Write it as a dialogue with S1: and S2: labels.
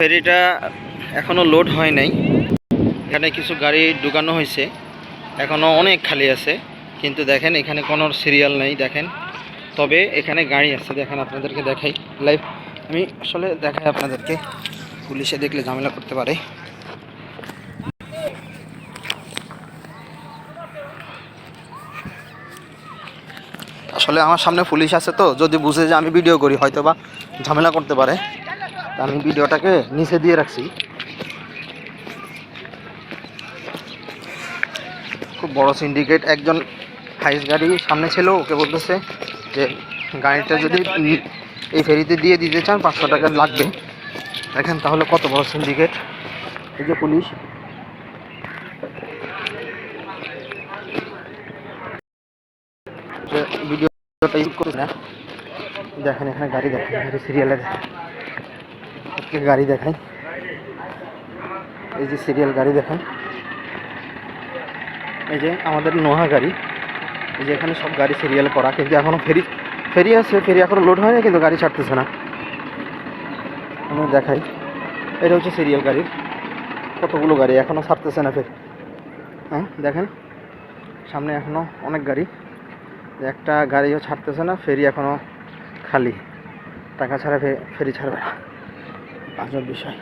S1: ফেরিটা এখনও লোড হয় নাই। এখানে কিছু গাড়ি ঢুকানো হয়েছে, এখনও অনেক খালি আছে, কিন্তু দেখেন এখানে কোনো সিরিয়াল নেই। দেখেন তবে এখানে গাড়ি আছে, দেখেন আপনাদেরকে দেখাই লাইভ। আমি আসলে দেখাই আপনাদেরকে, পুলিশে দেখলে ঝামেলা করতে পারে। আসলে আমার সামনে পুলিশ আছে, তো যদি বুঝে যে আমি ভিডিও করি হয়তো বা ঝামেলা করতে পারে, আমি ভিডিওটাকে নিচে দিয়ে রাখছি। খুব বড় সিন্ডিকেট। একজন হাইস গাড়ি সামনে ছিল, ওকে বলতেছে যে গাড়িটা যদি এই ফেরিতে দিয়ে দিতে চান 500 টাকা লাগবে। দেখেন তাহলে কত বড় সিন্ডিকেট। এই যে পুলিশ, ভিডিওটা ইউজ করে না। দেখেন এখানে গাড়ি, দেখেন গাড়ি সিরিয়ালে গাড়ি দেখাই, এই যে সিরিয়াল গাড়ি দেখেন, এই যে আমাদের নোহা গাড়ি, এই যে এখানে সব গাড়ি সিরিয়াল করা, কিন্তু এখনও ফেরি আছে, ফেরি এখনও লোড হয় না, কিন্তু গাড়ি ছাড়তেছে না। আমি দেখাই, এটা হচ্ছে সিরিয়াল গাড়ির কতগুলো গাড়ি এখনও ছাড়তেছে না ফেরি। হ্যাঁ দেখেন সামনে এখনও অনেক গাড়ি, একটা গাড়িও ছাড়তেছে না, ফেরি এখনও খালি। টাকা ছাড়া ফেরি ছাড়বে না, আজব বিষয়।